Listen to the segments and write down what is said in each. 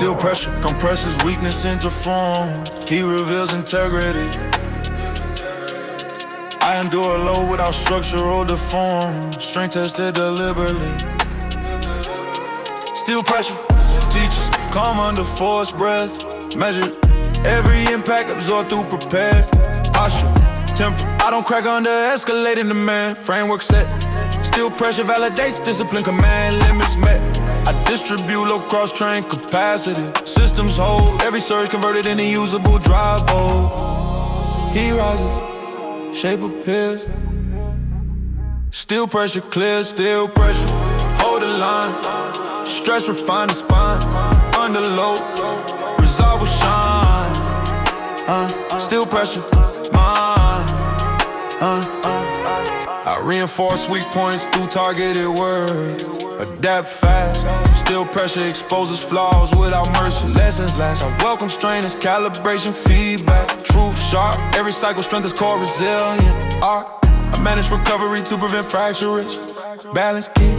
Still pressure, compresses weakness into form. He reveals integrity. I endure a load without structural deform. Strength tested deliberately. Still pressure, teachers calm under forced breath. Measured, every impact absorbed through prepared posture. Temper, I don't crack under escalating demand. Framework set, still pressure validates discipline, command limits met. I distribute low cross-train capacity. Systems hold, every surge converted into usable drive bowl. He rises, shape appears. Still pressure clear, still pressure. Hold the line, stress refine the spine. Under load, resolve will shine. Still pressure, mine. I reinforce weak points through targeted word. Adapt fast, still pressure exposes flaws without mercy. Lessons last, I welcome strain as calibration feedback. Truth sharp, every cycle strength is core resilient. Art, I manage recovery to prevent fractures. Balance key,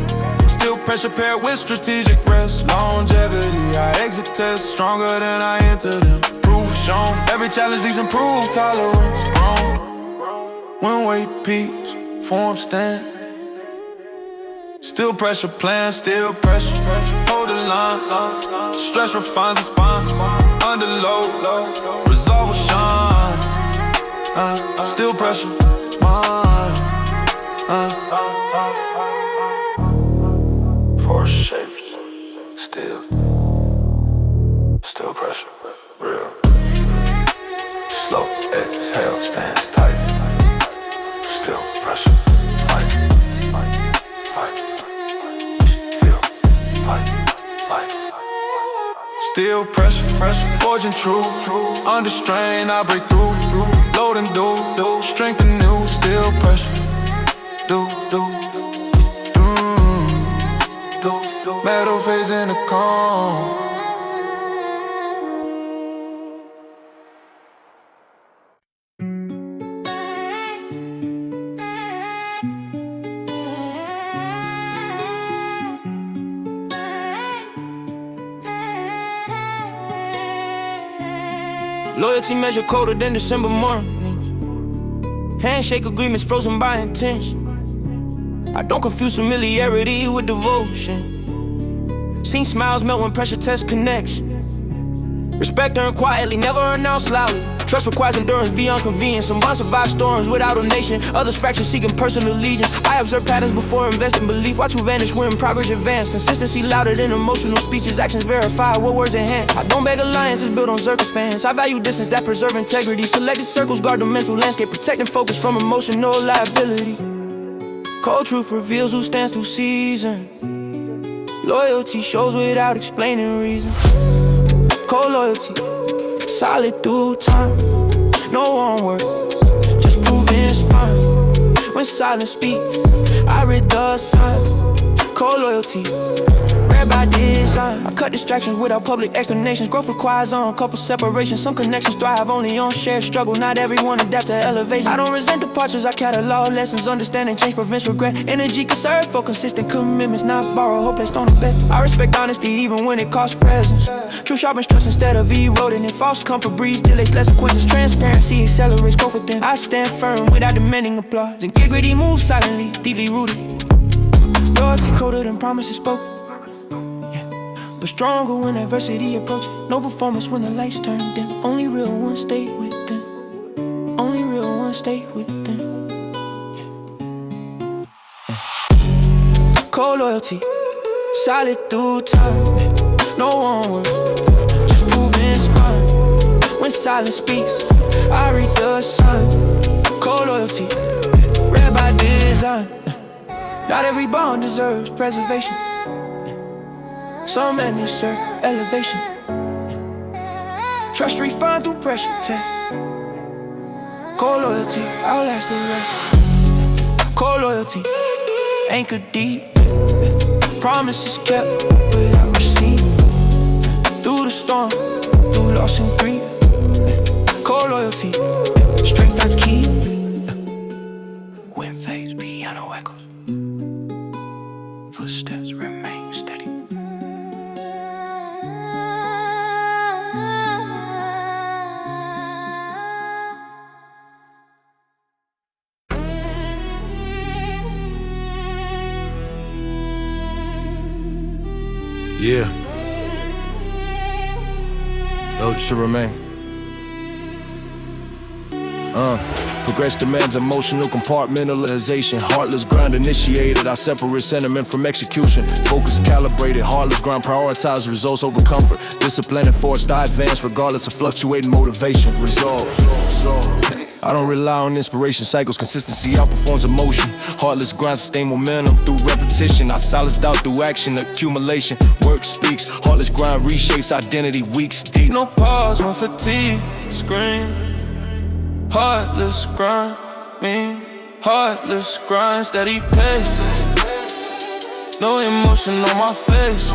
still pressure paired with strategic rest. Longevity, I exit tests stronger than I enter them. Proof shown, every challenge leaves improved tolerance. Grown, when weight peaks, form stand. Still pressure plan, still pressure. Hold the line, stress refines the spine. Under load, resolve will shine. Still pressure, mine. Force shapes, still pressure, real. Slow exhale, stands tight. Still pressure, fight. Still pressure, forging true. Under strain, I break through. Load and do, strength and new. Still pressure, do. Metal phase in the calm. Loyalty measured colder than December morning. Handshake agreements frozen by intention. I don't confuse familiarity with devotion. Seen smiles melt when pressure tests connection. Respect earned quietly, never announced loudly. Trust requires endurance beyond convenience. Some bonds survive storms without a nation. Others fracture seeking personal allegiance. I observe patterns before investing belief. Watch who vanish when progress advance. Consistency louder than emotional speeches. Actions verify what words enhance. I don't beg alliances built on circumstance. I value distance that preserve integrity. Selected circles guard the mental landscape. Protecting focus from emotional liability. Cold truth reveals who stands through season. Loyalty shows without explaining reason. Cold loyalty, solid through time. No one word, just proving spine. When silence speaks, I read the sign. Cold loyalty, read by design. I cut distractions without public explanations. Growth requires uncoupled separation. Some connections thrive only on shared struggle. Not everyone adapts to elevation. I don't resent departures, I catalog lessons. Understanding change prevents regret. Energy conserved for consistent commitments, not borrow hope placed on a bet. I respect honesty even when it costs presence. True sharpens trust instead of eroding. And false comfort breeds delays, consequences. Transparency accelerates growth within. I stand firm without demanding applause. Integrity moves silently, deeply rooted. Loyalty coded and promises spoken. But stronger when adversity approaches. No performance when the lights turn dim. Only real ones stay within. Only real ones stay within. Cold loyalty, solid through time. No one word, just proving spine. When silence speaks, I read the sign. Cold loyalty, read by design. Not every bond deserves preservation. Some men deserve elevation. Trust refined through pressure test. Cold loyalty, outlast the rest. Cold loyalty, anchored deep. Promises kept without receipt. Through the storm, through loss and grief. Cold loyalty, strength I keep. Wind fades, piano echoes. Footsteps remain steady. Yeah. Those should remain. Progress demands emotional compartmentalization. Heartless grind initiated. I separate sentiment from execution. Focus calibrated. Heartless grind prioritize results over comfort. Discipline and forced I advance regardless of fluctuating motivation. Resolve. I don't rely on inspiration cycles. Consistency outperforms emotion. Heartless grind sustain momentum through repetition. I silence doubt through action accumulation. Work speaks. Heartless grind reshapes identity weeks deep. No pause when fatigue scream. Heartless grind, heartless grind, steady pace. No emotion on my face.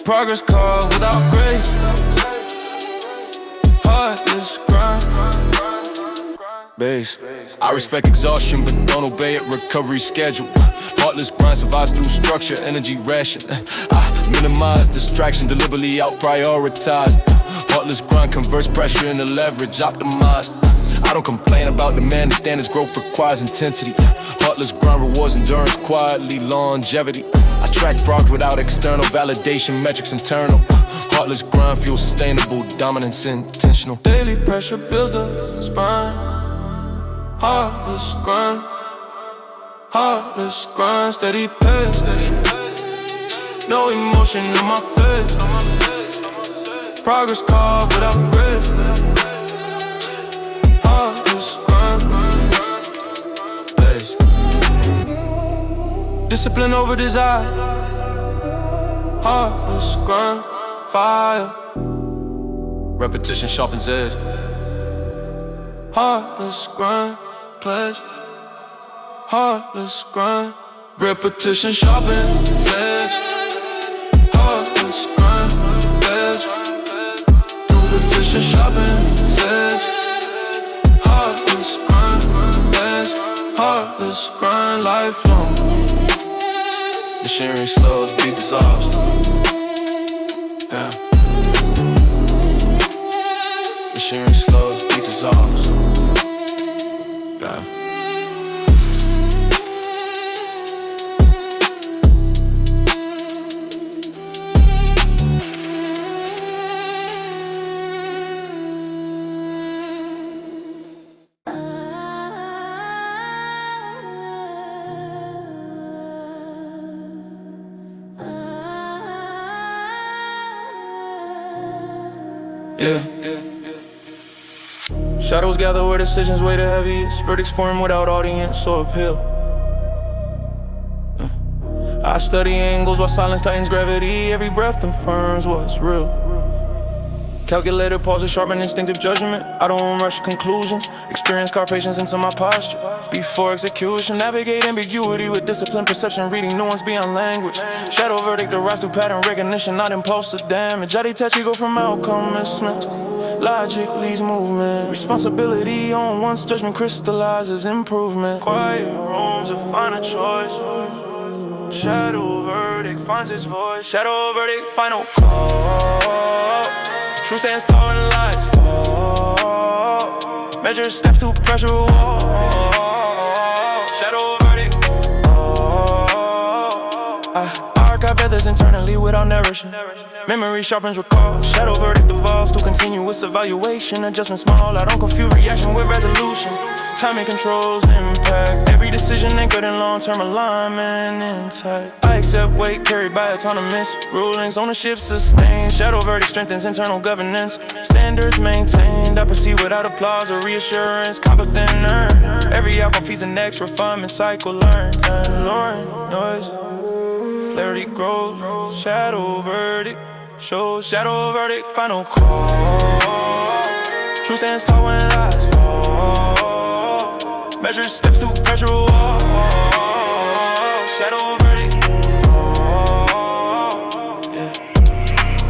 Progress called without grace. Heartless grind, base. I respect exhaustion, but don't obey it. Recovery schedule. Heartless grind survives through structure, energy ration. I minimize distraction, deliberately out prioritize. Heartless grind converts pressure into leverage, optimized. I don't complain about demanding standards, growth requires intensity. Heartless grind rewards endurance, quietly longevity. I track progress without external validation, metrics internal. Heartless grind feels sustainable, dominance intentional. Daily pressure builds the spine. Heartless grind, steady pace. No emotion in my face. Progress called without grace. Heartless grind, base. Discipline over desire. Heartless grind, fire. Repetition sharpens edge. Heartless grind, pledge. Heartless grind, repetition sharpens edge. Heartless grind, edge. Repetition sharpens edge. Heartless grind, edge. Heartless grind, lifelong. Machinery slows, beat dissolves. Yeah. Machinery slows, beat dissolves. Yeah. Shadows gather where decisions weigh the heaviest. Verdicts form without audience or appeal. I study angles while silence tightens gravity. Every breath confirms what's real. Calculated pauses sharpen instinctive judgment. I don't rush conclusions. Experience carve patience into my posture. Before execution, navigate ambiguity with discipline, perception, reading nuance beyond language. Shadow verdict arrives through pattern recognition, not impulsive damage. I detach ego from outcome mismatch. Logic leads movement. Responsibility on once judgment crystallizes improvement. Quiet rooms of final choice. Shadow verdict finds its voice. Shadow verdict, final call. Truth stands tall when lies fall. Measure steps to pressure wall. Shadow verdict. I archive feathers internally without narration. Memory sharpens recall. Shadow verdict evolves to continuous evaluation. Adjustment small, I don't confuse reaction with resolution. Timing controls impact. Every decision anchored in long-term alignment intact. I accept weight carried by autonomous rulings. Ownership sustained. Shadow verdict strengthens internal governance. Standards maintained. I proceed without applause or reassurance. Competent earned. Every outcome feeds the next refinement cycle learned. Alluring noise. Clarity grows. Shadow verdict shows. Shadow verdict final call. Truth stands tall when lies fall. Measure steps through pressure wall. Shadow verdict. Yeah.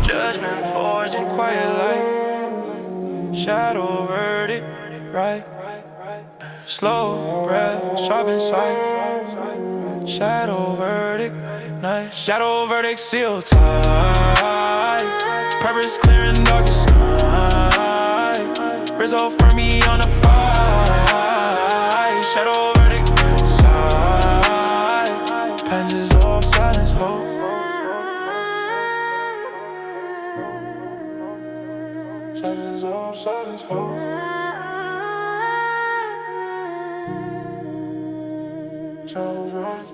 Judgment forged in quiet light. Shadow verdict. Right. Slow breath, sharp insight. Shadow verdict. Night. Shadow verdict sealed tight. Purpose clear in darkest night. Result for me on the fight. Shadow verdict. Side. Panties off, silence hope. Silence on silence, ho. Sounds right.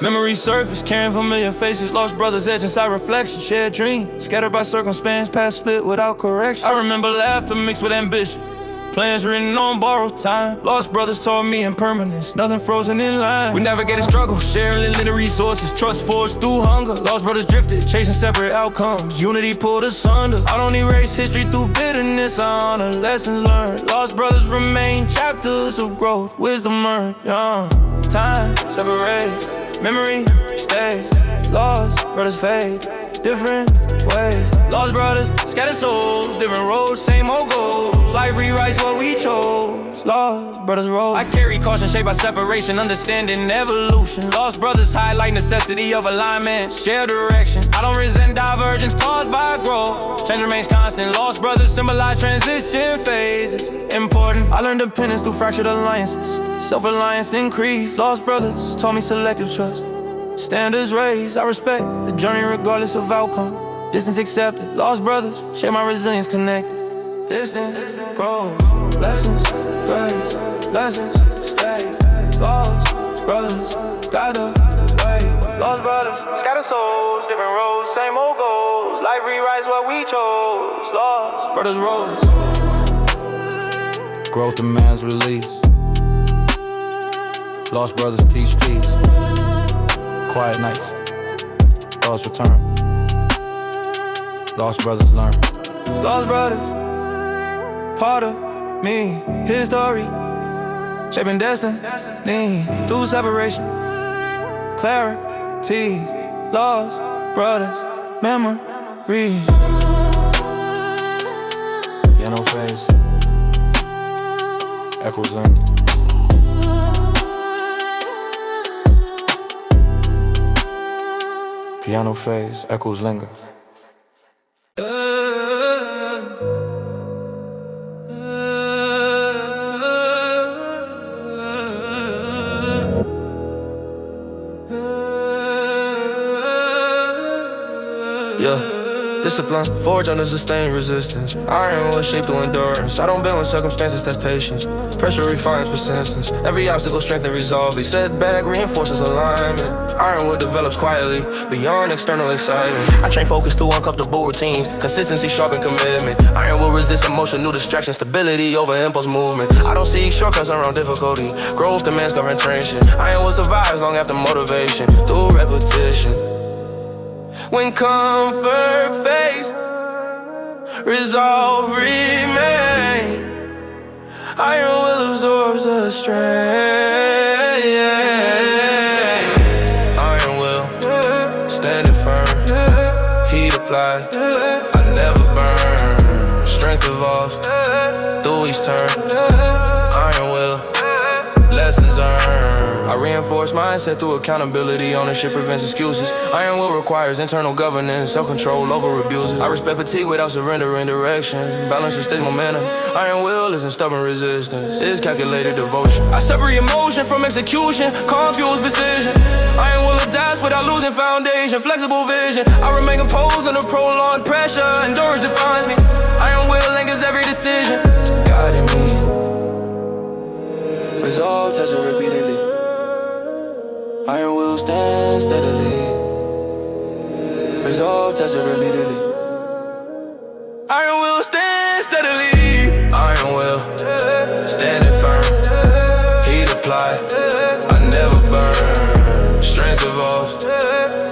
Memories surface, carrying familiar faces. Lost brothers, edge inside reflection. Shared dreams, scattered by circumstance. Past split without correction. I remember laughter mixed with ambition. Plans written on borrowed time. Lost brothers taught me impermanence. Nothing frozen in line. We navigated struggle, sharing limited resources. Trust forged through hunger. Lost brothers drifted, chasing separate outcomes. Unity pulled asunder. I don't erase history through bitterness. I honor lessons learned. Lost brothers remain chapters of growth, wisdom earned. Time separates, memory stays. Lost brothers fade, different ways. Lost brothers, scattered souls, different roads, same old goals. Life rewrites what we chose. Lost brothers roll. I carry caution shaped by separation, understanding evolution. Lost brothers highlight necessity of alignment, share direction. I don't resent divergence caused by growth. Change remains constant. Lost brothers symbolize transition phases. Important. I learned dependence through fractured alliances. Self-reliance increased. Lost brothers taught me selective trust. Standards raised. I respect the journey regardless of outcome. Distance accepted. Lost brothers share my resilience connected. Distance grows. Lessons grace. Lessons stay. Lost brothers guide the way. Lost brothers, scattered souls, different roads, same old goals. Life rewrites what we chose. Lost brothers rose. Growth demands release. Lost brothers teach peace. Quiet nights, lost return. Lost brothers learn. Lost brothers, part of me, his story, shaping destiny through separation. Clarity, lost brothers, memory. Piano phase, echoes in. Piano phase, echoes linger. Discipline, forge under sustained resistance. Iron was shaped through endurance. I don't bend with circumstances, that's patience. Pressure refines persistence. Every obstacle strengthens resolve. Each setback reinforces alignment. Ironwood develops quietly, beyond external excitement. I train focus through uncomfortable routines. Consistency, sharpen commitment. Iron will resist emotion, new distraction. Stability over impulse movement. I don't seek shortcuts around difficulty. Growth demands concentration. Iron will survive long after motivation. Through repetition. When comfort fades, resolve remain. Iron will absorb the strain. Iron will stand firm. Heat applied, I never burn. Strength evolves through each turn. Iron will, lessons earned. I reinforce mindset through accountability. Ownership prevents excuses. Iron will requires internal governance, self-control over abuses. I respect fatigue without surrendering direction. Balance sustains momentum. Iron will isn't stubborn resistance, it's calculated devotion. I separate emotion from execution, confused precision. Iron will adapt without losing foundation, flexible vision. I remain composed under prolonged pressure. Endurance defines me. Iron will anchors every decision, guiding me. Resolve, test it repeatedly. Iron will stand steadily. Resolve, test it repeatedly. Iron will stand steadily. Iron will stand firm. Heat applied, I never burn. Strength evolves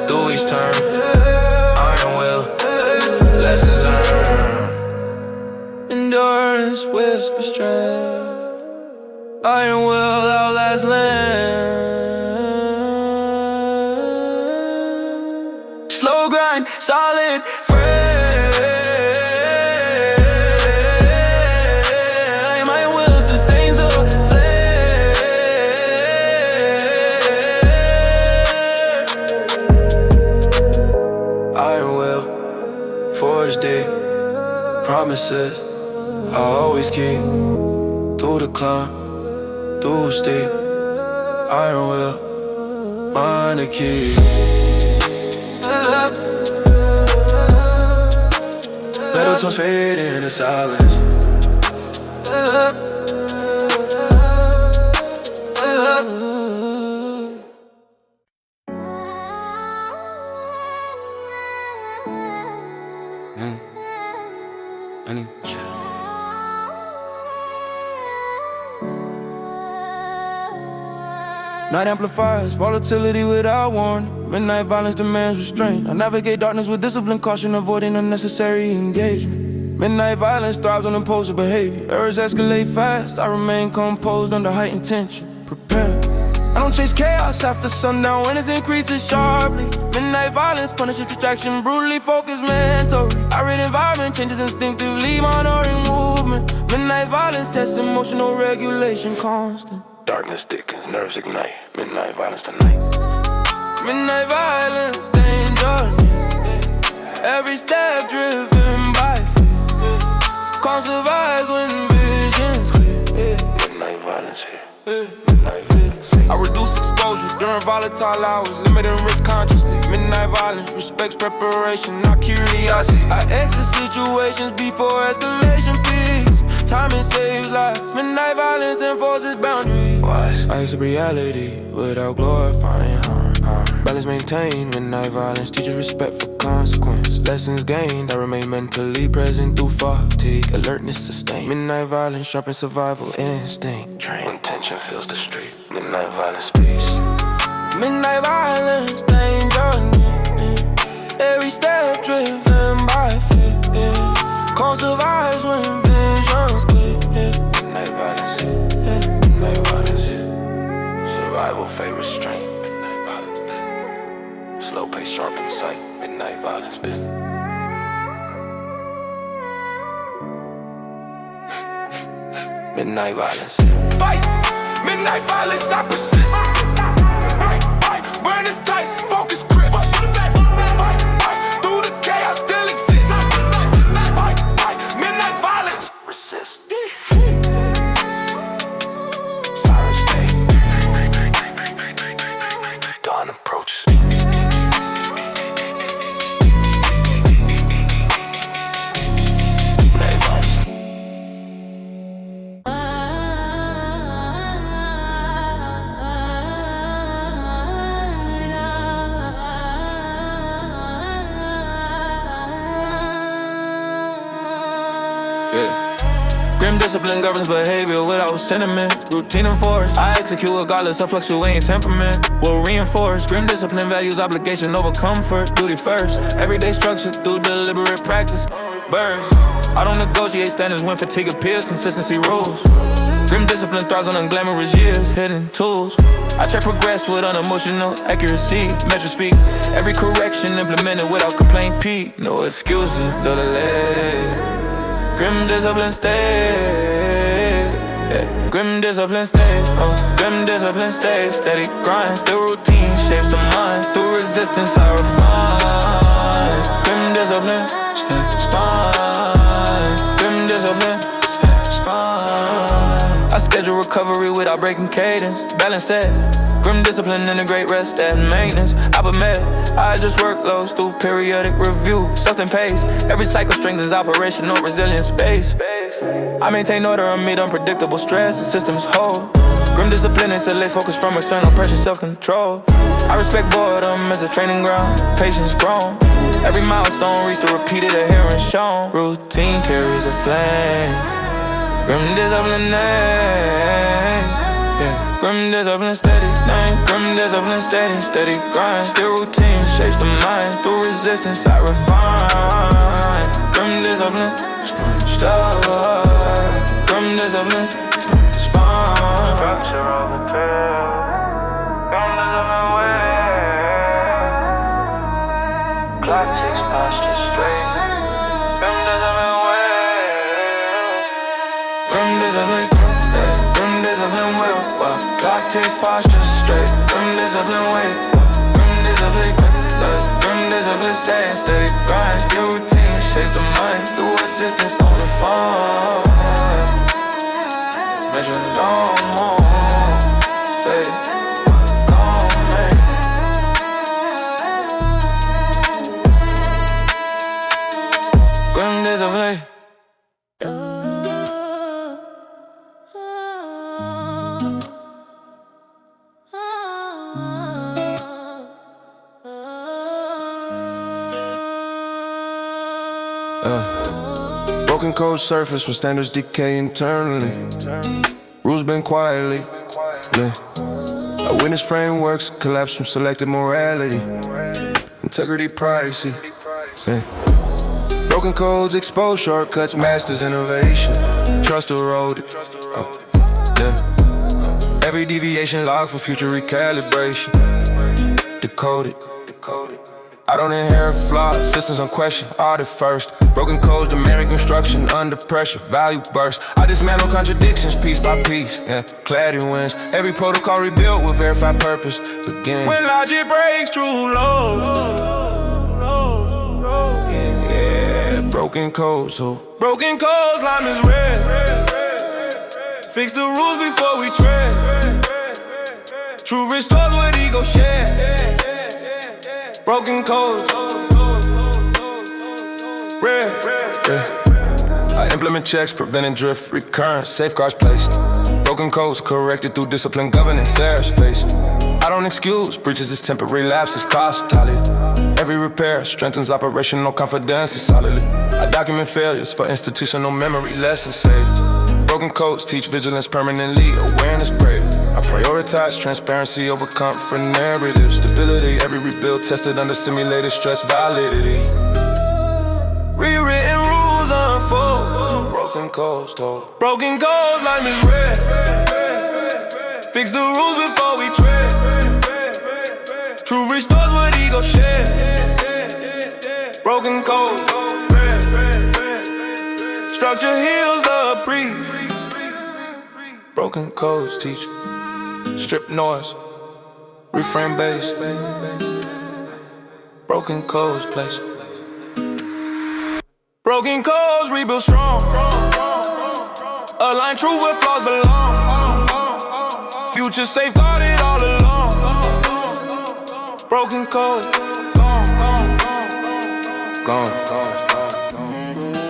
through each turn. Iron will, lessons earned. Endurance, whisper strength. Iron will outlast land. Slow grind, solid frame. My will sustains the flame. I will forge deep promises. I always always keep through the climb, through steep, iron will, mind the key. Metal tones fade into silence. Night amplifies volatility without warning. Midnight violence demands restraint. I navigate darkness with discipline, caution, avoiding unnecessary engagement. Midnight violence thrives on impulsive behavior. Errors escalate fast. I remain composed under heightened tension. Prepare. I don't chase chaos after sundown when it increases sharply. Midnight violence punishes distraction, brutally focused mentally. I read environment changes instinctively, monitoring movement. Midnight violence tests emotional regulation constant. Darkness thickens, nerves ignite. Midnight violence tonight. Midnight violence, danger near. Every step driven by fear. Calm survives when vision's clear. Midnight violence here. Midnight violence here. I reduce exposure during volatile hours, limiting risk consciously. Midnight violence respects preparation, not curiosity. I exit situations before escalation peaks. Timing saves lives. Midnight violence enforces boundaries. I accept reality without glorifying harm. Balance maintained. Midnight violence teaches respect for consequence. Lessons gained. I remain mentally present through fatigue. Alertness sustained. Midnight violence sharpens survival instinct. Train. When tension fills the street. Midnight violence peace. Midnight violence, danger near. Every step driven by fear. Calm survives when vision's clear. Midnight violence here. Midnight violence here. Survival favors strength. Midnight violence. Slow pace, sharpen sight. Midnight violence been. Midnight violence. Fight! Midnight violence, I persist. Burn is tight, focus crisp. Fight, through the chaos still exists. Fight, midnight violence, Resist. Sirens fade. Dawn approaches. Midnight violence. Grim discipline governs behavior without sentiment. Routine enforced. I execute regardless of fluctuating temperament. Will reinforce. Grim discipline values obligation over comfort. Duty first. Everyday structure through deliberate practice. Burst. I don't negotiate standards when fatigue appears. Consistency rules. Grim discipline thrives on unglamorous years. Hidden tools. I track progress with unemotional accuracy. Measure speak. Every correction implemented without complaint. Peak. No excuses. No delay. Grim discipline stay. Yeah. Grim discipline stay. Grim discipline stay. Steady grind. Still routine shapes the mind. Through resistance I refine. Grim discipline spine. Grim discipline spine. I schedule recovery without breaking cadence. Balance set. Grim discipline, integrate rest and maintenance. Med, I adjust workloads through periodic review. Sustain pace, every cycle strengthens operational resilience base. I maintain order amid unpredictable stress, the systems hold. Grim discipline insulates focus from external pressure, self-control. I respect boredom as a training ground, patience grown. Every milestone reached the repeated adherence shown. Routine carries a flame. Grim discipline yeah. Grim discipline steady, name. Grim discipline steady, steady grind. Still routine shapes the mind. Through resistance I refine. Grim discipline, stop. Grim discipline, spine. Structure of the trail. Grim discipline way. Clock takes posture straight. Grim discipline way. Grim discipline. Grim discipline will. Clock takes posture straight. Grim discipline wait. Grim discipline. Grim discipline stay steady grind. Still routine shapes the mind. Through assistance on the phone. Measure no more. Fade. Grim days of late. Broken cold surface when standards decay internally. Rules been quietly lit. I witness frameworks collapse from selective morality. Integrity pricey. Yeah. Broken codes expose shortcuts, masters innovation. Trust eroded. Yeah. Every deviation logged for future recalibration. Decoded. I don't inherit flaws, systems unquestioned, audit first. Broken codes demand reconstruction under pressure, value burst. I dismantle contradictions piece by piece, yeah, clarity wins. Every protocol rebuilt with verified purpose begins. When logic breaks true law, yeah, broken codes, so broken codes, lime is red. Fix the rules before we tread. Truth restores what ego shared. Broken codes, red. I implement checks, preventing drift, recurrence, safeguards placed. Broken codes corrected through discipline, governance, errors faced. I don't excuse breaches, it's temporary lapses, cost tally. Every repair strengthens operational confidence solidly. I document failures for institutional memory, lessons saved. Broken codes teach vigilance permanently, awareness brave. I prioritize transparency over comfort narrative. Stability, every rebuild tested under simulated stress validity. Rewritten rules unfold. Broken codes told. Broken codes, lime is red. Fix the rules before we tread. Truth restores what ego shared. Broken codes, red. Structure heals the breeze. Broken codes teach. Strip noise, reframe bass. Broken codes place. Broken codes rebuild strong. Align truth where flaws belong. Future safeguarded all along. Broken codes gone.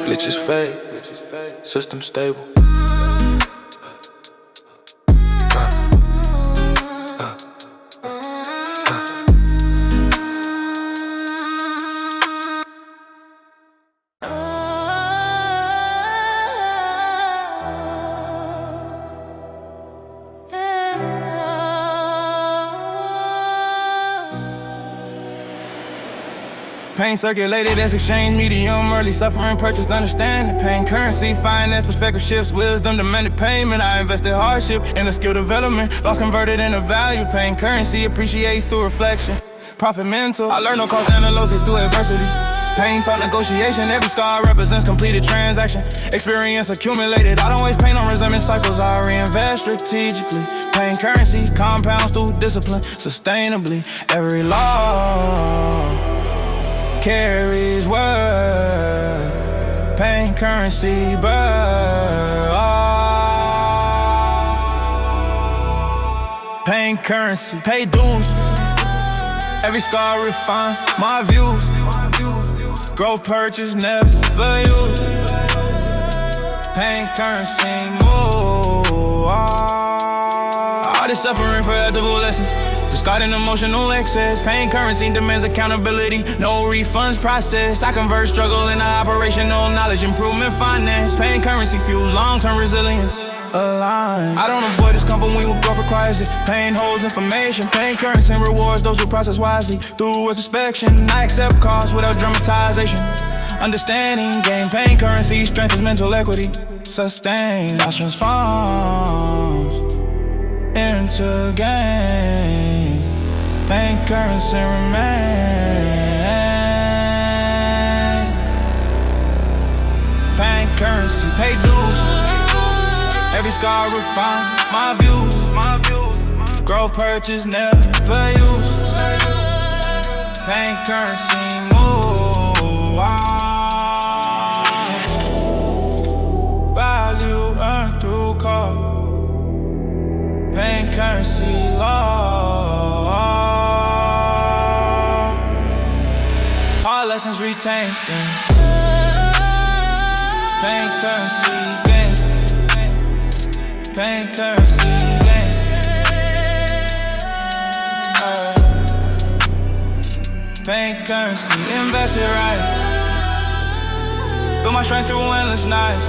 Glitches fade, system stable. Pain circulated as exchange medium, early suffering purchased understanding. Pain currency, finance, perspective shifts, wisdom demanded payment. I invested hardship in a skill development, loss converted into value. Pain currency appreciates through reflection. Profit mental, I learned no cost analysis through adversity. Pain taught negotiation, every scar represents completed transaction. Experience accumulated, I don't waste pain on resentment cycles, I reinvest strategically. Pain currency compounds through discipline, sustainably. Every law carries word, pain currency birth. Pain currency, pay dues. Every scar refine my views. Growth purchase, never use. Pain currency move. All this suffering for edible lessons. Discarding emotional excess. Pain currency demands accountability. No refunds process. I convert struggle into operational knowledge. Improvement finance. Pain currency fuels long-term resilience. Align. I don't avoid discomfort when growth requires it. Pain holds information. Pain currency rewards those who process wisely. Through introspection, I accept costs without dramatization. Understanding, gain pain currency, strengthens mental equity. Sustain, loss transforms into gain. Pain currency remain. Pain currency, pay dues. Every scar refine my views. Growth purchase, never use. Pain currency move. Value earned through cost. currency law. Hard lessons retained. Pain currency gain. Pain currency gain. Pain currency, invest it right. Build my strength through endless nights.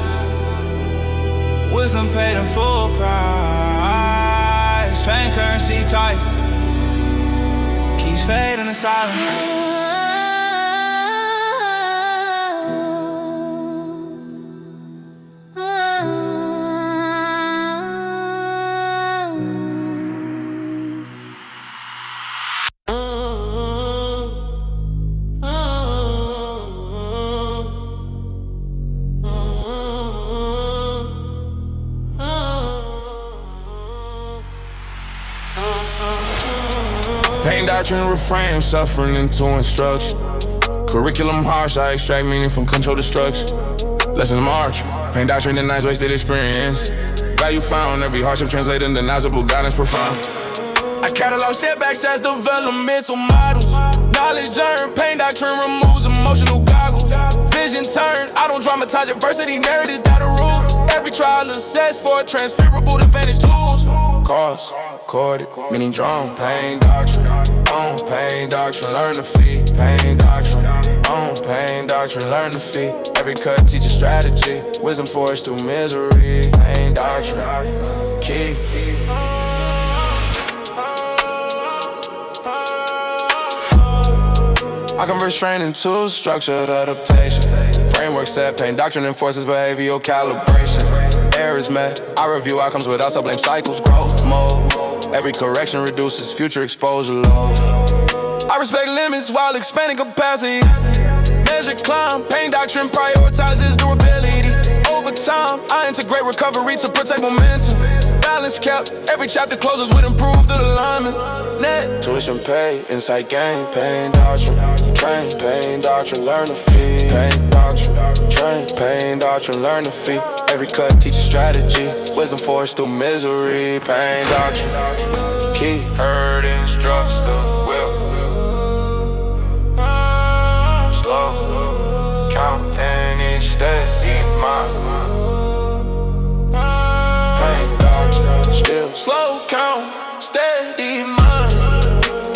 Wisdom paid in full price. Pain currency type. Keeps fading in silence. Pain doctrine reframe suffering into instruction. Curriculum harsh, I extract meaning from control destruction. Lessons march, pain doctrine denies wasted experience. Value found, every hardship translated into knowledgeable guidance profound. I catalog setbacks as developmental models. Knowledge earned, pain doctrine removes emotional goggles. Vision turned, I don't dramatize adversity, narratives that are rule. Every trial assessed for transferable advantage tools. Cause, corded, meaning drawn. Pain doctrine, on pain doctrine, learn to feed. Pain doctrine, on pain doctrine, learn to feed. Every cut teaches strategy, wisdom forged through misery. Pain doctrine, key. I convert strain into structured adaptation. Framework set, pain doctrine enforces behavioral calibration. Errors met, I review outcomes without self-blame cycles, growth mode. Every correction reduces future exposure load. I respect limits while expanding capacity. Measure climb, pain doctrine prioritizes durability. Over time, I integrate recovery to protect momentum. Balance kept, every chapter closes with improved alignment. Net tuition pay, insight gain, pain doctrine. Train, pain doctrine, learn to feed. Pain doctrine, train, pain doctrine, learn to feed. Every cut teaches strategy, wisdom forged through misery. Pain doctrine, key. Hurt instructs the will. Slow, count and each steady mind. Pain doctrine, still slow count, steady mind.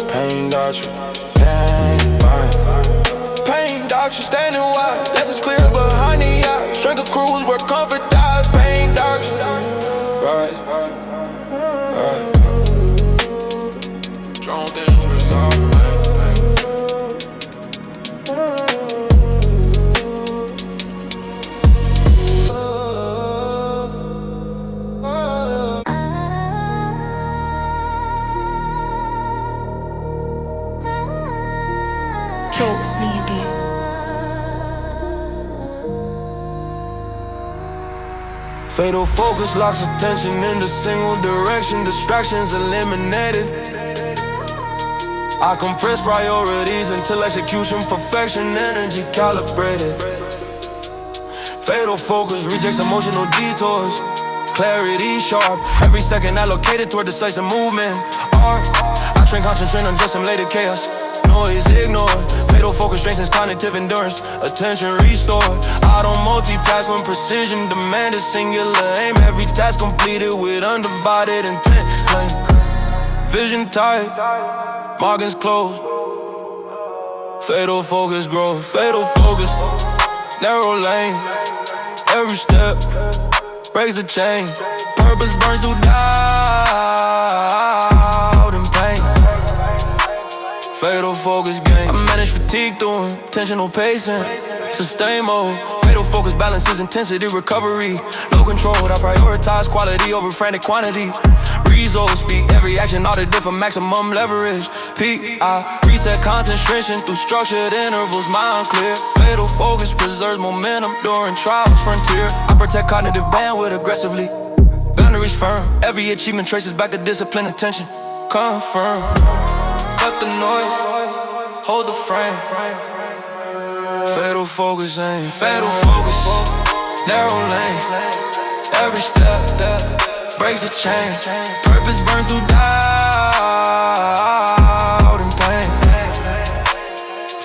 Pain doctrine, pain mind. Pain doctrine, standing wide. Lessons clear behind the eye. Strength of crews where comfort dies. Pain doctrine, right, right. Strong things resolve, man. Jokes maybe. Fatal focus locks attention into single direction. Distractions eliminated. I compress priorities until execution perfection. Energy calibrated. Fatal focus rejects emotional detours. Clarity sharp. Every second allocated toward decisive movement. Art. I train concentrate on just simulated chaos. Noise ignored. Fatal focus strengthens cognitive endurance. Attention restored. I don't multitask when precision demanded. Singular aim. Every task completed with undivided intent. Vision tight. Margins closed. Fatal focus growth. Fatal focus. Narrow lane. Every step breaks the chain. Purpose burns through doubt and pain. Fatal focus game. I manage fatigue through intentional pacing. Sustain mode. Fatal focus balances intensity recovery. No control, I prioritize quality over frantic quantity. Results speak every action audited for maximum leverage. Peak, I reset concentration through structured intervals. Mind clear. Fatal focus preserves momentum during trials. Frontier, I protect cognitive bandwidth aggressively. Boundaries firm. Every achievement traces back to discipline, attention. Confirm. Cut the noise, hold the frame. Fatal focus aim, fatal focus. Narrow lane, every step breaks the chain. Purpose burns through doubt and pain.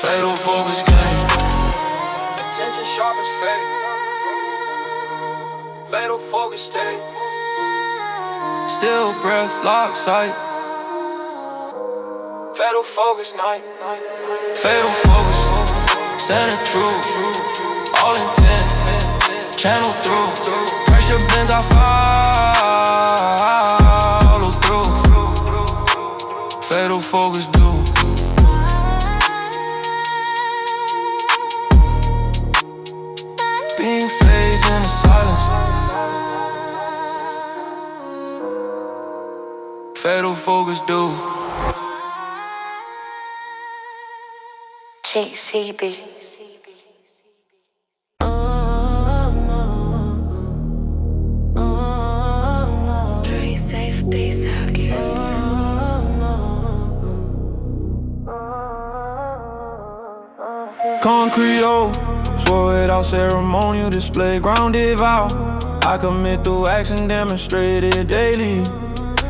Fatal focus game. Attention sharp as fate. Fatal focus state. Still breath, lock sight. Fatal focus night. Fatal focus. Center truth. All intent. Channel through. Pressure bends, I follow through. Fatal focus do. Being fades in the silence. Fatal focus do. JCB. Concrete, oh, swore without ceremonial display, grounded vow. I commit through action, demonstrated daily.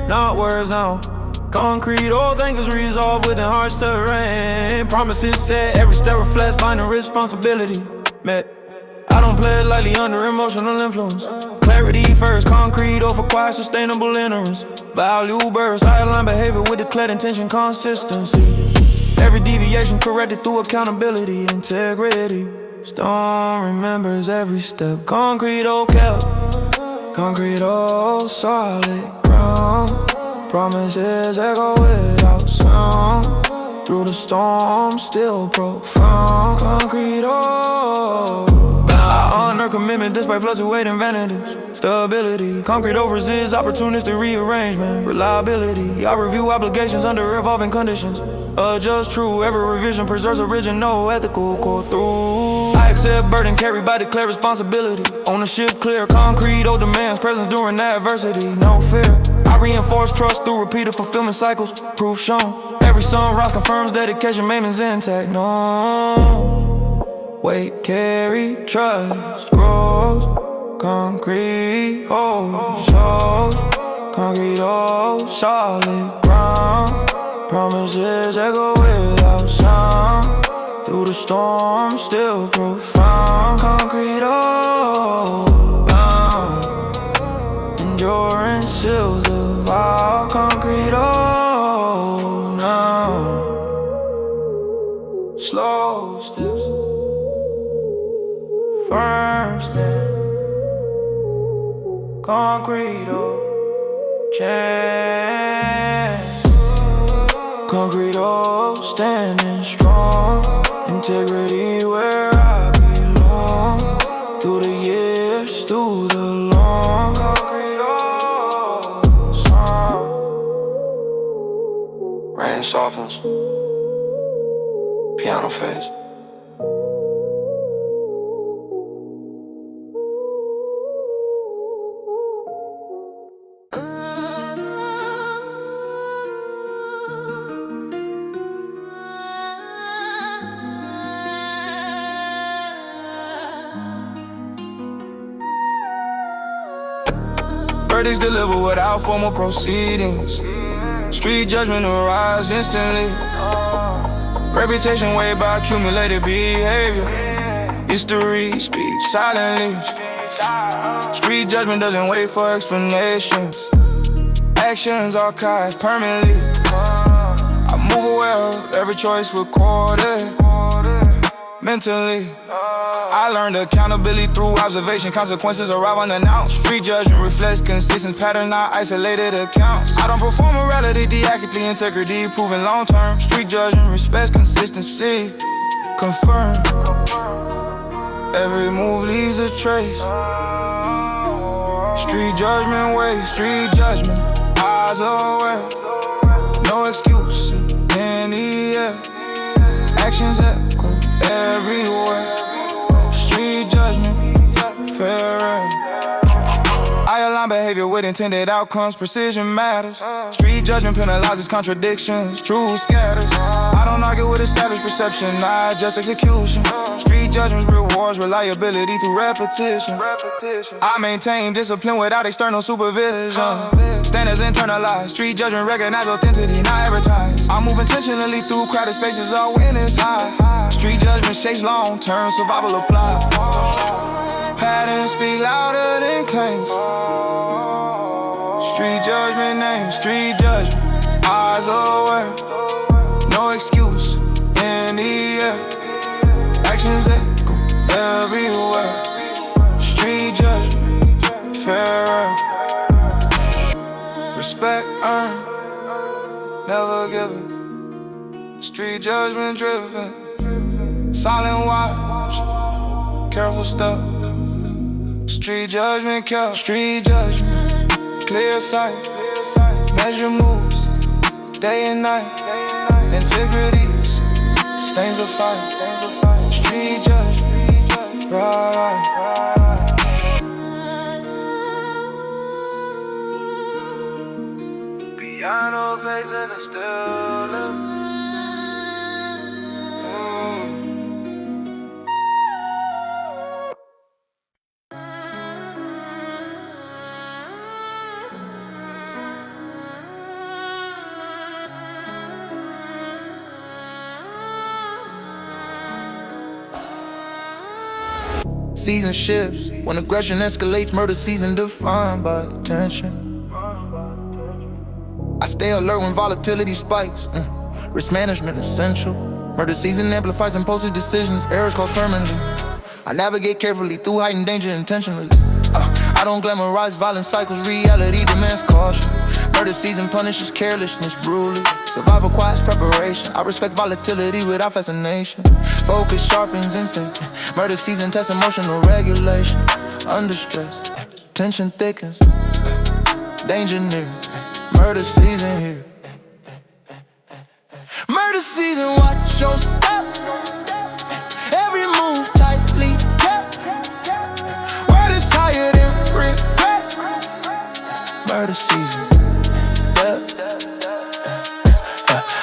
Not words now. Concrete, all things is resolved within harsh terrain. Promises set, every step reflects binding responsibility met. I don't play it lightly under emotional influence. Clarity first, concrete over quiet, sustainable ignorance. Value burst, I align behavior with declared intention, consistency. Every deviation corrected through accountability, integrity. Storm remembers every step. Concrete, oh, kept. Concrete, oh, solid ground. Promises echo without sound. Through the storm, still profound. Concrete, oh, I honor commitment despite fluctuating vanities. Stability, concrete over resists opportunistic rearrangement. Reliability, I review obligations under evolving conditions. Adjust true, every revision preserves original ethical core through. I accept burden carried by declared responsibility. Ownership clear, concrete, oh demands presence during adversity. No fear, I reinforce trust through repeated fulfillment cycles. Proof shown, every sunrise confirms dedication, maintenance intact. No, weight carry, trust grows. Concrete, oh, shows. Concrete, oh, solid ground. Promises echo without sound. Through the storm, still profound. Concrete, oh, bound. Endurance seals the vow. Concrete, oh, now. Slow steps, firm steps. Concrete, oh, change. Concrete, oh, standing strong. Integrity where I belong. Through the years, through the long. Concrete, oh, song. Rain softens. Piano fades. Verdicts delivered without formal proceedings. Street judgment arrives instantly. Reputation weighed by accumulated behavior. History speaks silently. Street judgment doesn't wait for explanations. Actions archived permanently. I move aware of every choice recorded. Mentally, I learned accountability through observation. Consequences arrive unannounced. Street judgment reflects consistent pattern, not isolated accounts. I don't perform morality, diachrically integrity, proven long term. Street judgment respects consistency, confirmed. Every move leaves a trace. Street judgment waits, street judgment, eyes aware. No excuse in the air. Actions echo everywhere. Street judgment, fair. I align Align behavior with intended outcomes, precision matters. Street judgment penalizes contradictions, truth scatters. I don't argue with established perception, not just execution. Street judgment rewards reliability through repetition. I maintain discipline without external supervision. Standards internalized, street judgment recognize authenticity, not advertised. I move intentionally through crowded spaces, all win is high. Street judgment shapes long-term survival applied. Patterns speak louder than claims. Street judgment name, street judgment, eyes aware. No excuse in the air. Actions echo everywhere. Street judgment, fair. Respect earned, never given. Street judgment driven. Silent watch, careful step. Street judgment kept, street judgment, clear sight, measure moves, day and night, integrities, stains of fight, street judgment, right. Piano plays in the stillness. Season shifts, when aggression escalates, murder season defined by tension. I stay alert when volatility spikes, risk management essential. Murder season amplifies impulsive decisions, errors cause permanently. I navigate carefully through heightened danger intentionally. I don't glamorize violent cycles, reality demands caution. Murder season punishes carelessness brutally. Survival requires preparation. I respect volatility without fascination. Focus sharpens instinct. Murder season tests emotional regulation. Under stress, tension thickens. Danger near. Murder season here. Murder season, watch your step. Every move tightly kept. Word is higher than regret. Murder season.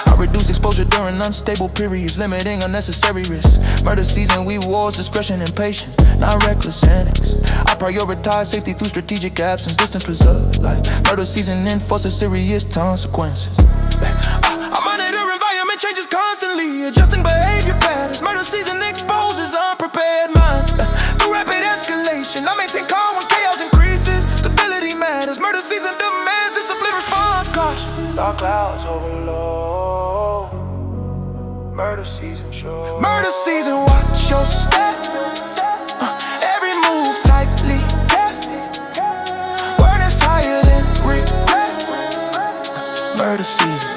I reduce exposure during unstable periods, limiting unnecessary risks. Murder season, we wars, discretion and patience, not reckless antics. I prioritize safety through strategic absence, distance preserve life. Murder season enforces serious consequences. I monitor environment changes constantly, adjusting behavior patterns. Murder season exposes unprepared minds. Through rapid escalation, I maintain calm when chaos increases. Stability matters. Murder season demands discipline, response, caution. Dark clouds overload. Murder season show. Murder season, watch your step. Every move tightly kept. Word is higher than regret. Murder season,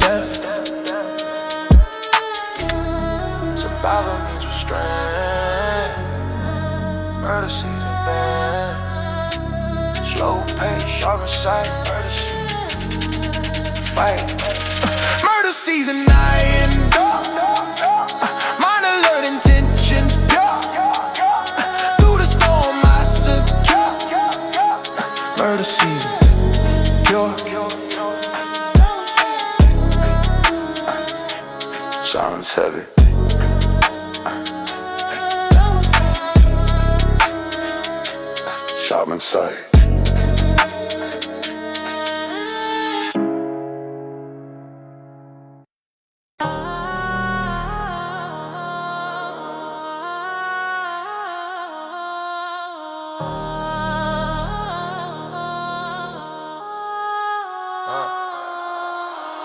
yeah. Survival means restraint. Murder season, man. Slow pace, sharp sight. Murder season, fight. Murder season, night and dark. Mind alert, intentions pure. Through the storm, I secure. Murder season, pure. Sounds heavy. Sharp in sight.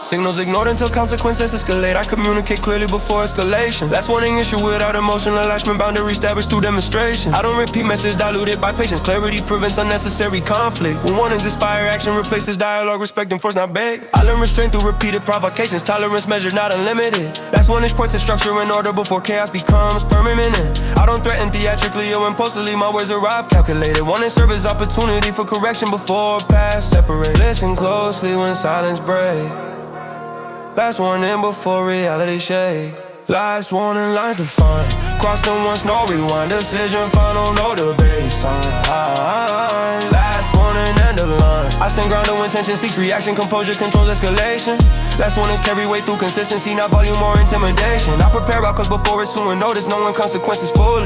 Signals ignored until consequences escalate. I communicate clearly before escalation. Last warning issue without emotional attachment, boundary established through demonstration. I don't repeat message diluted by patience. Clarity prevents unnecessary conflict. When warnings inspire action, replaces dialogue, respect and force not beg. I learn restraint through repeated provocations. Tolerance measured, not unlimited. Last warning points to structure and order before chaos becomes permanent. I don't threaten theatrically or impulsively. My words arrive calculated. Warning serve as opportunity for correction before paths separate. Listen closely when silence breaks. Last warning before reality shake. Last warning lines defined. Cross them once, no rewind. Decision final, no debate. Sign. Last warning. I stand grounded when tension seeks reaction. Composure controls escalation. Last one is carry weight through consistency, not volume or intimidation. I prepare outcomes before assuming notice, knowing consequences fully.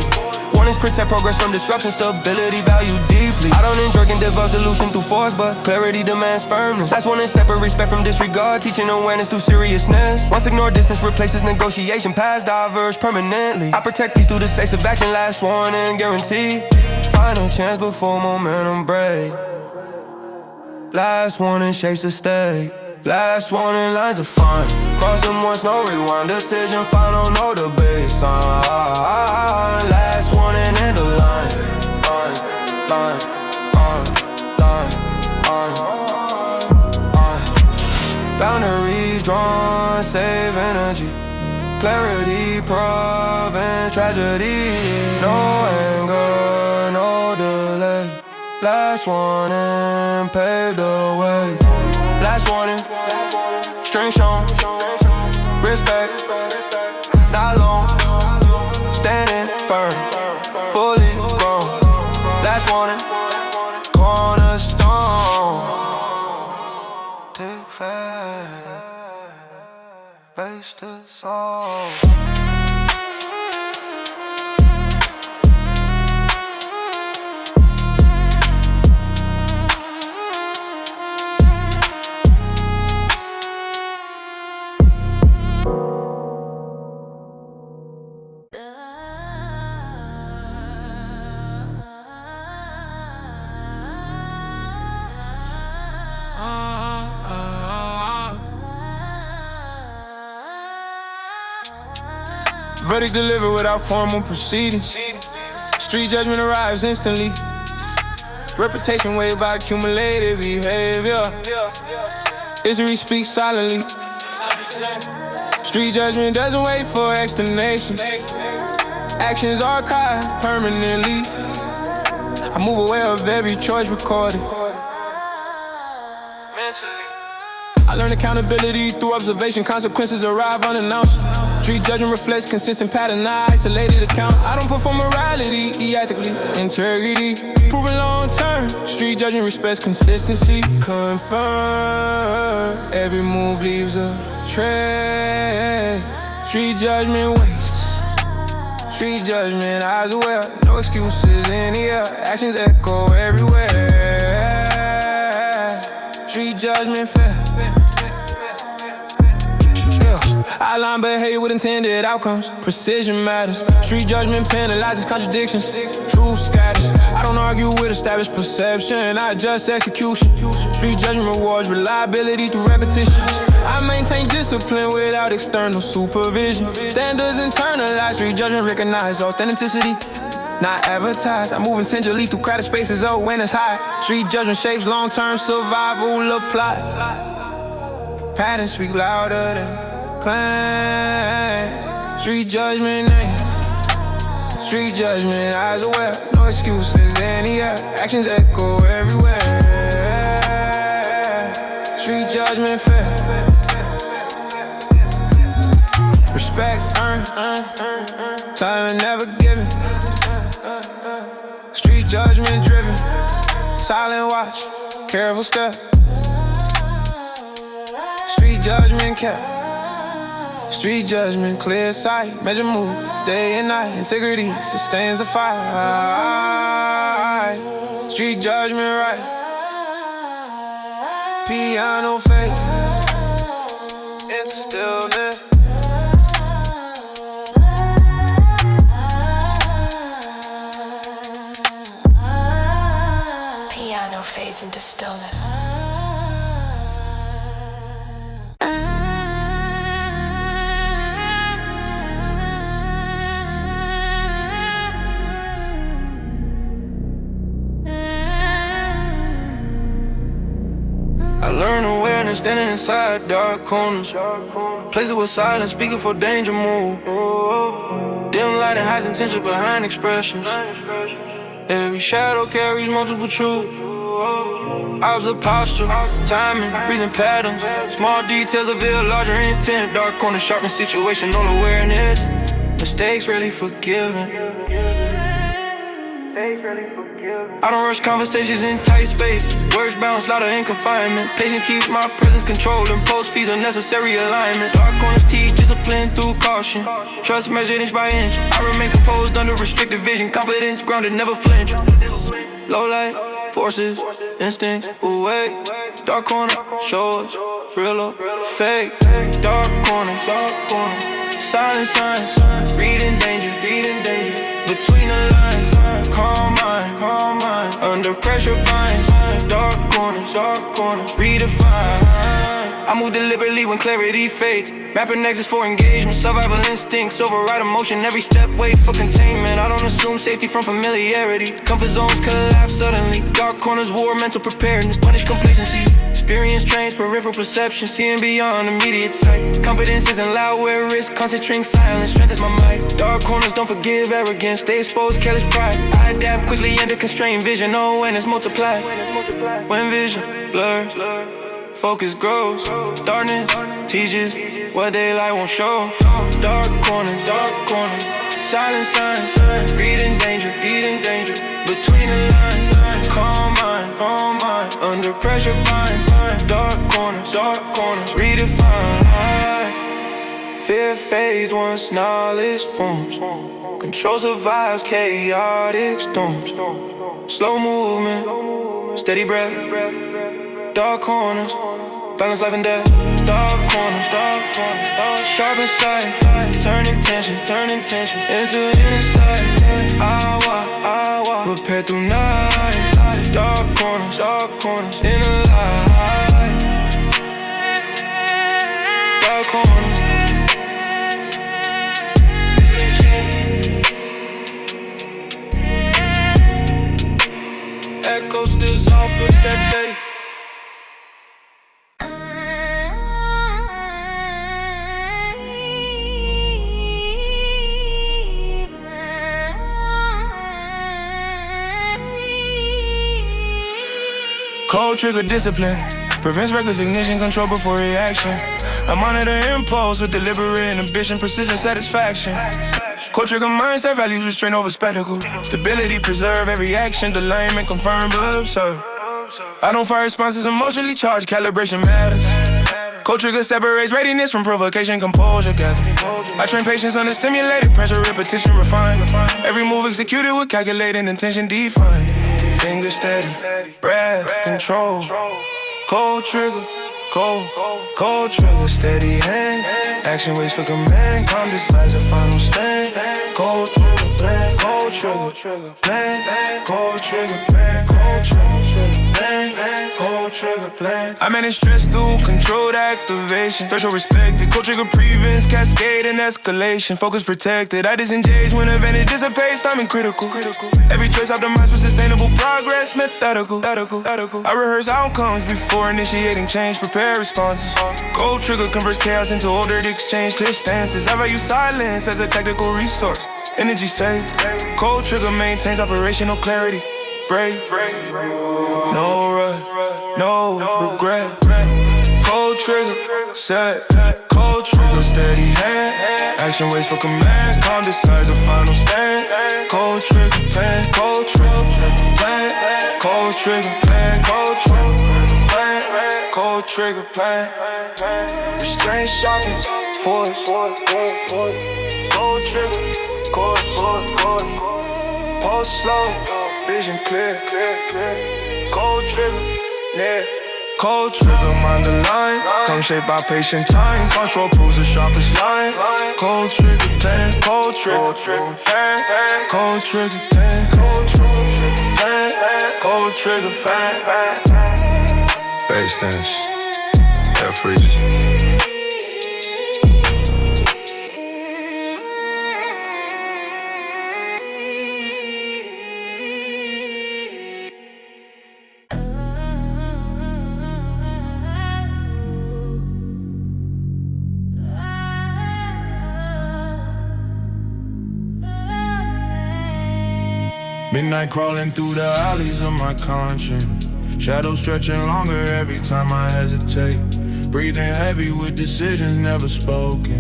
Warnings protect progress from disruption, stability valued deeply. I don't enjoy and develop solution through force, but clarity demands firmness. Last one is separate respect from disregard, teaching awareness through seriousness. Once ignored, distance replaces negotiation, paths diverge permanently. I protect peace through decisive action, last warning guaranteed. Final chance before momentum break. Last warning shapes the state. Last warning lines are fine. Cross them once, no rewind. Decision final, no debate sign. Last warning in the line. Boundaries drawn, save energy. Clarity, prevent tragedy. No anger, no delay. Last warning, paved the way. Last warning, string shown, respect, not long, standing firm, fully grown. Last warning, cornerstone, tick fast, face the soul. Verdict delivered without formal proceedings. Street judgment arrives instantly. Reputation waived by accumulated behavior. History speaks silently. Street judgment doesn't wait for explanations. Actions archived permanently. I move aware of every choice recorded. I learn accountability through observation. Consequences arrive unannounced. Street judgment reflects consistent pattern, not isolated accounts. I don't perform morality, ethically, integrity, proven long term. Street judgment respects consistency. Confirm, every move leaves a trace. Street judgment wastes. Street judgment eyes aware. No excuses in the air. Actions echo everywhere. Street judgment fair. I align behavior with intended outcomes. Precision matters. Street judgment penalizes contradictions. Truth scatters. I don't argue with established perception, not just execution. Street judgment rewards reliability through repetition. I maintain discipline without external supervision. Standards internalized. Street judgment recognize authenticity, not advertised. I move intentionally through crowded spaces, oh, when it's high. Street judgment shapes long-term survival applied. Patterns speak louder than claim. Street judgment name. Street judgment eyes aware. No excuses in the air. Actions echo everywhere. Street judgment fair. Respect earned. Time never given. Street judgment driven. Silent watch. Careful step. Street judgment kept. Street judgment, clear sight, measure moves, day and night. Integrity sustains the fight. Street judgment right. Piano face into stillness. Piano fades into stillness. I learn awareness standing inside dark corners. Places with silence, speaking for danger move. Dim light and hides intention behind expressions. Every shadow carries multiple truths. Observe posture, timing, breathing patterns. Small details reveal larger intent. Dark corner sharpen situational awareness. Mistakes rarely forgiven. I don't rush conversations in tight space. Words bounce louder in confinement. Patient keeps my presence controlling. Post fees unnecessary alignment. Dark corners teach discipline through caution. Trust measured inch by inch. I remain composed under restricted vision. Confidence grounded, never flinch. Low light, forces, instincts, awake. Dark corner, show us, real or fake. Dark corners, silent signs, reading danger, between the lines. Calm mind, under pressure binds. Dark corners, redefine. I move deliberately when clarity fades. Mapping nexus for engagement, survival instincts override emotion. Every step wait for containment. I don't assume safety from familiarity. Comfort zones collapse suddenly. Dark corners war mental preparedness. Punish complacency. Experience trains peripheral perception. Seeing beyond immediate sight. Confidence isn't loud where risk. Concentrating silence strengthens my might. Dark corners don't forgive arrogance. They expose careless pride. I adapt quickly under constrained vision. No when it's multiplied. When vision blurs, focus grows. Darkness teaches what daylight won't show. Dark corners, silent signs, reading danger, between the lines. Calm mind, under pressure binds. Dark corners, redefine. Fear fades once knowledge forms. Control survives chaotic storms. Slow movement, steady breath. Dark corners, balance life and death. Dark corners, sharp insight. Turning tension into insight. I walk, prepared through night. Dark corners, in the light. Dark corners. Echoes dissolve, footsteps steady. Cold trigger discipline prevents reckless ignition, control before reaction. I monitor impulse with deliberate ambition, precision, satisfaction. Cold trigger mindset values restraint over spectacle. Stability preserve every action, alignment confirm but observe. I don't fire responses emotionally charged, calibration matters. Cold trigger separates readiness from provocation, composure gather. I train patience under simulated pressure, repetition refined. Every move executed with calculated intention defined. Finger steady, breath control. Cold trigger, cold trigger, steady hand. Action waits for command, calm decides a final stand. Cold trigger, plan, cold trigger, plan, cold trigger, plan, cold trigger, plan, cold trigger, plan. I manage stress through controlled activation. Threshold respected, cold trigger prevents cascade and escalation. Focus protected, I disengage when advantage dissipates. Timing critical. Every choice optimized for sustainable progress. Methodical. I rehearse outcomes before initiating change. Prepare responses. Cold trigger converts chaos into ordered exchange. Clear stances. I value silence as a tactical resource. Energy saved. Cold trigger maintains operational clarity. Brave. No rush. No regret. Cold trigger. Set. Cold trigger. Steady hand. Action waits for command. Calm decides a final stand. Cold trigger. Plan. Cold trigger. Plan. Cold trigger. Plan. Cold trigger. Plan. Cold trigger. Plan. Restraint sharpens. Force. Cold trigger. Cold. Pulse slow. Vision clear. Cold trigger. Near. Cold trigger, mind the line. Come shaped by patient time. Control proves the sharpest line. Cold trigger, plan. Cold trigger, plan. Cold trigger, plan. Cold trigger, plan. Cold trigger, plan. Bass dance. Air freezes. Midnight crawling through the alleys of my conscience. Shadows stretching longer every time I hesitate. Breathing heavy with decisions never spoken.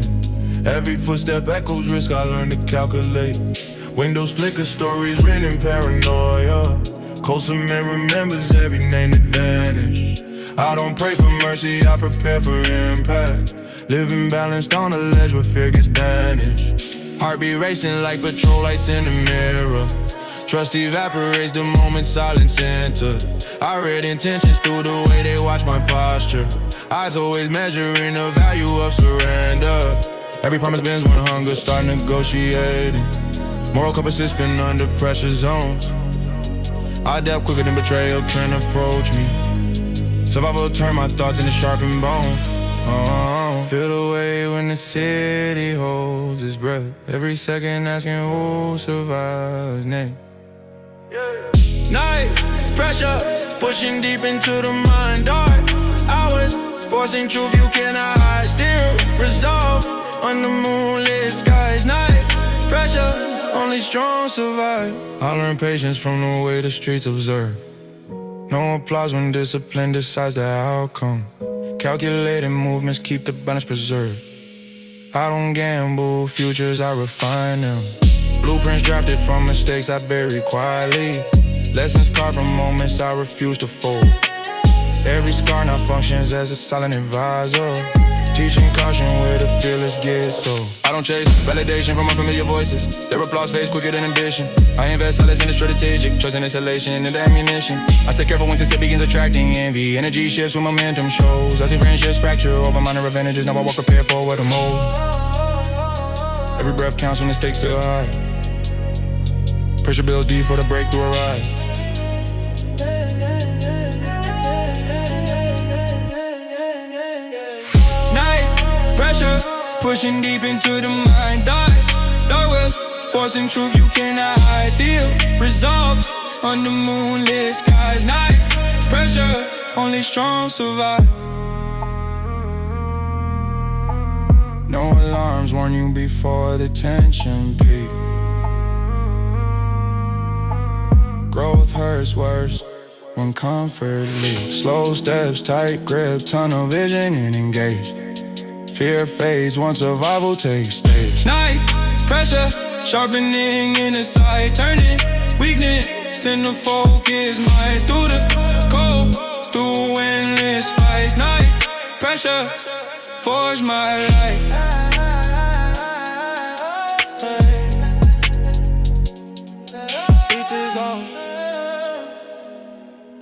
Every footstep echoes risk I learn to calculate. Windows flicker, stories written, paranoia. Cold cement remembers every name that vanished. I don't pray for mercy, I prepare for impact. Living balanced on a ledge where fear gets banished. Heartbeat racing like patrol lights in the mirror. Trust evaporates the moment silence enters. I read intentions through the way they watch my posture. Eyes always measuring the value of surrender. Every promise bends when hunger start negotiating. Moral compasses spin under pressure zones. I adapt quicker than betrayal can approach me. Survival turn my thoughts into sharpened bones. Feel the way when the city holds its breath. Every second asking who survives next. Night pressure pushing deep into the mind. Dark hours forcing truth you cannot hide. Still resolve under moonlit skies. Night pressure, only strong survive. I learn patience from the way the streets observe. No applause when discipline decides the outcome. Calculated movements keep the balance preserved. I don't gamble futures, I refine them. Blueprints drafted from mistakes I bury quietly. Lessons carved from moments I refuse to fold. Every scar now functions as a silent advisor, teaching caution where the fearless get so. I don't chase validation from unfamiliar voices. Their applause fades quicker than ambition. I invest silence in the strategic, choice and exhalation into the ammunition. I stay careful when success begins attracting envy. Energy shifts when momentum shows. I see friendships fracture over minor advantages. Now I walk prepared for what I'm old. Every breath counts when the stakes feel high. Pressure builds deep for the breakthrough arrives. Pressure pushing deep into the mind. Dark wells forcing truth you cannot hide. Still resolved under moonlit skies. Night pressure, only strong survive. No alarms warn you before the tension peak. Growth hurts worse when comfort leaves. Slow steps, tight grip, tunnel vision and engage. Fear fades once survival takes stage. Night pressure, sharpening in the sight. Turning weakness into focus. Might through the cold, through endless fights. Night pressure, forge my life. Beat this off.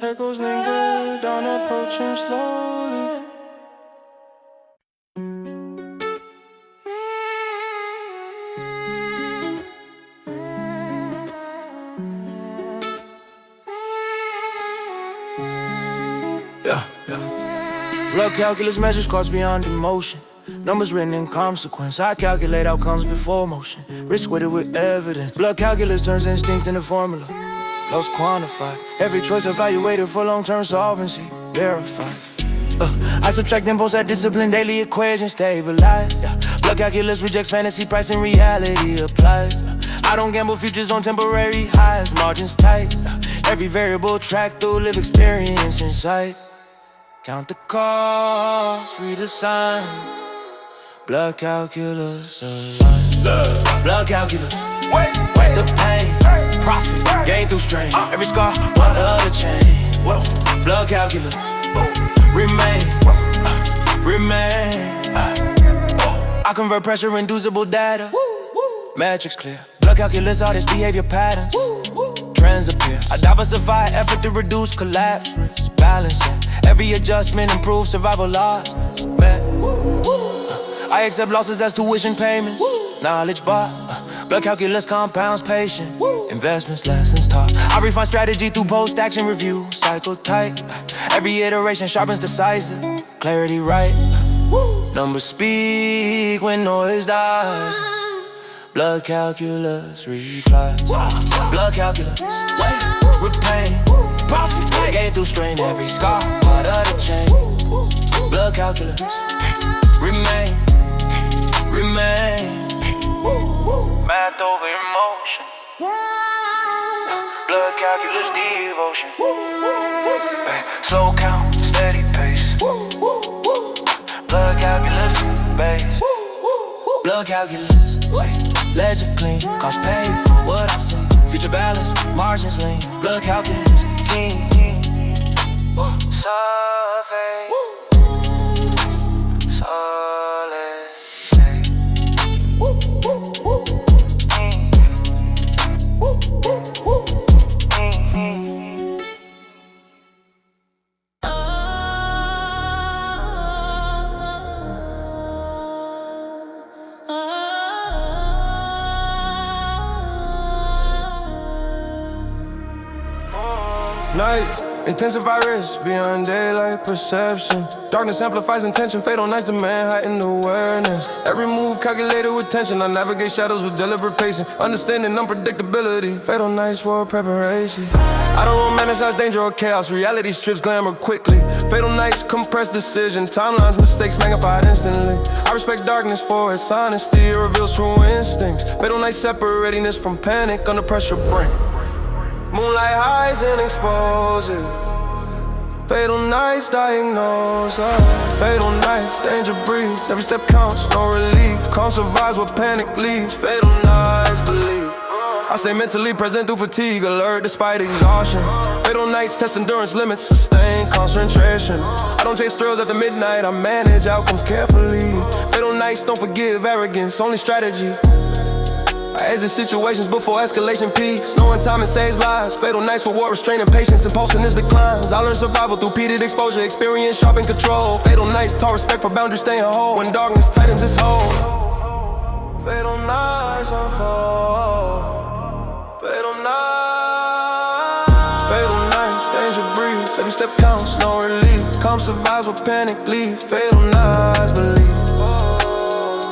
Echoes linger down, approaching slowly. Blood calculus measures cost beyond emotion. Numbers written in consequence. I calculate outcomes before motion. Risk weighted with evidence. Blood calculus turns instinct into formula. Loss quantified. Every choice evaluated for long-term solvency. Verified. I subtract impulse at discipline. Daily equation stabilized. Blood calculus rejects fantasy. Pricing reality applies. I don't gamble futures on temporary highs. Margins tight. Every variable tracked through live experience in sight. Count the cost, read the sign. Blood calculus align. Blood calculus, wait, the pain. Profit, gain through strain. Every scar, one other chain. Blood calculus, remain. I convert pressure inducible data. Metrics clear. Blood calculus, all this behavior patterns. Trends appear. I diversify effort to reduce collapse risk. Balancing. Every adjustment improves survival loss. I accept losses as tuition payments. Knowledge bought. Blood calculus compounds patient. Investments, lessons taught. I refine strategy through post-action review. Cycle tight. Every iteration sharpens decisive. Clarity right. Numbers speak when noise dies. Blood calculus replies. Blood calculus, wait, repain. Profit, gain through strain. Every scar, part of the chain. Blood calculus, remain. Math over emotion. Blood calculus devotion. Slow count, steady pace. Blood calculus base. Blood calculus, wait. ledger clean, cost paid for what I've seen. Future balance, margins lean, blood calculus, king. Survey, solid. Nights, intensify risk beyond daylight perception. Darkness amplifies intention, fatal nights demand heightened awareness. Every move calculated with tension, I navigate shadows with deliberate pacing. Understanding unpredictability, fatal nights for preparation. I don't romanticize danger or chaos, reality strips glamour quickly. Fatal nights compress decision, timelines, mistakes magnified instantly. I respect darkness for its honesty, it reveals true instincts. Fatal nights separate readiness from panic, under pressure bring moonlight highs and exposure. Fatal nights diagnose. Fatal nights, danger breeds. Every step counts, no relief. Calm survives what panic leaves. Fatal nights, believe. I stay mentally present through fatigue, alert despite exhaustion. Fatal nights test endurance limits, sustain concentration. I don't chase thrills after midnight, I manage outcomes carefully. Fatal nights don't forgive arrogance, only strategy. I exit situations before escalation peaks, knowing timing saves lives. Fatal nights for war, restraining patience, impulsing its declines. I learned survival through repeated exposure, experience sharpen control. Fatal nights taught respect for boundaries staying whole when darkness tightens its hold. Fatal nights unfold. Fatal nights. Fatal nights, danger breeds. Every step counts, no relief. Calm survives what panic leaves. Fatal nights, believe.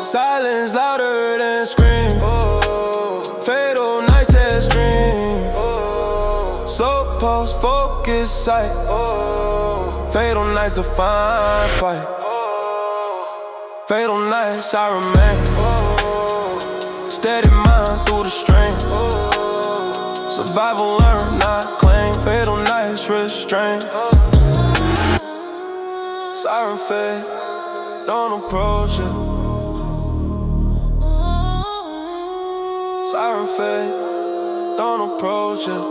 Silence louder than scream. Fatal nights test dream. Slow pulse, focus sight. Fatal nights define fight. Fatal nights I remain. Steady mind through the strain. Survival learn, not claim. Fatal nights restrain. Siren fade, don't approach it. Siren fade, don't approach it.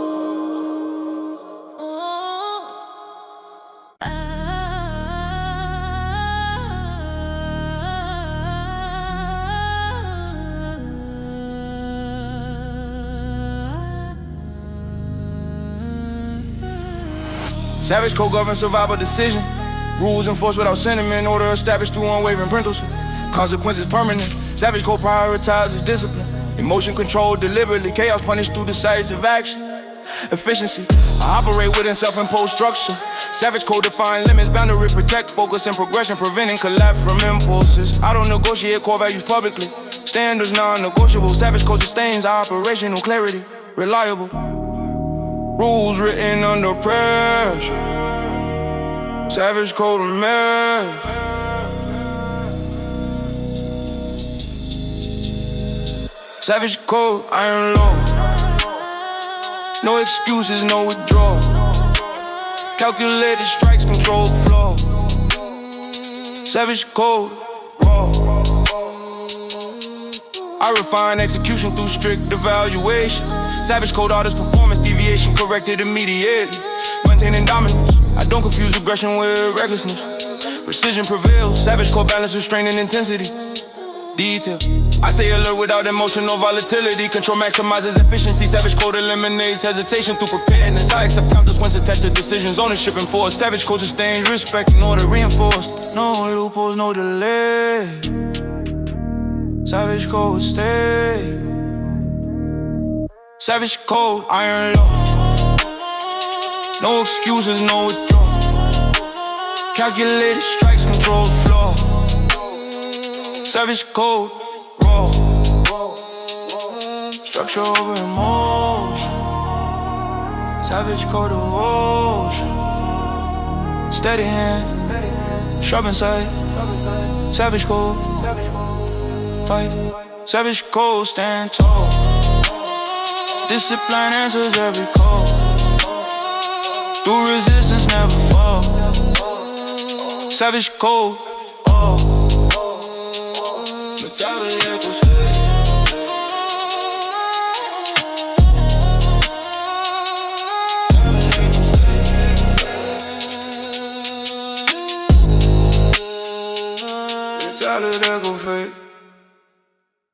Savage code governs survival decision. Rules enforced without sentiment. Order established through unwavering principles. Consequences permanent. Savage code prioritizes discipline. Emotion controlled deliberately. Chaos punished through decisive action. Efficiency. I operate within self-imposed structure. Savage code define limits. Boundary protect. Focus and progression. Preventing collapse from impulses. I don't negotiate core values publicly. Standards non-negotiable. Savage code sustains operational clarity. Reliable. Rules written under pressure. Savage code of marriage. Savage code, iron law. No excuses, no withdrawal. Calculated strikes, control flow. Savage code, raw. I refine execution through strict evaluation. Savage code artist performance deviation corrected immediately. Maintaining dominance, I don't confuse aggression with recklessness. Precision prevails, savage code balance restraining intensity. Detail, I stay alert without emotional volatility. Control maximizes efficiency, savage code eliminates hesitation through preparedness. I accept consequences attached to decisions, ownership enforced. Savage code sustains respect in order reinforced. No loopholes, no delay. Savage code stay. Savage code, iron law. No excuses, no withdrawal. Calculated strikes, control flow. Savage code, raw. Structure over emotion. Savage code devotion. Steady hand, sharp inside. Savage code, fight. Savage code, stand tall. Discipline answers every call. Through resistance, never fall. Savage code, oh. Mentality echoes fade. let that go fade.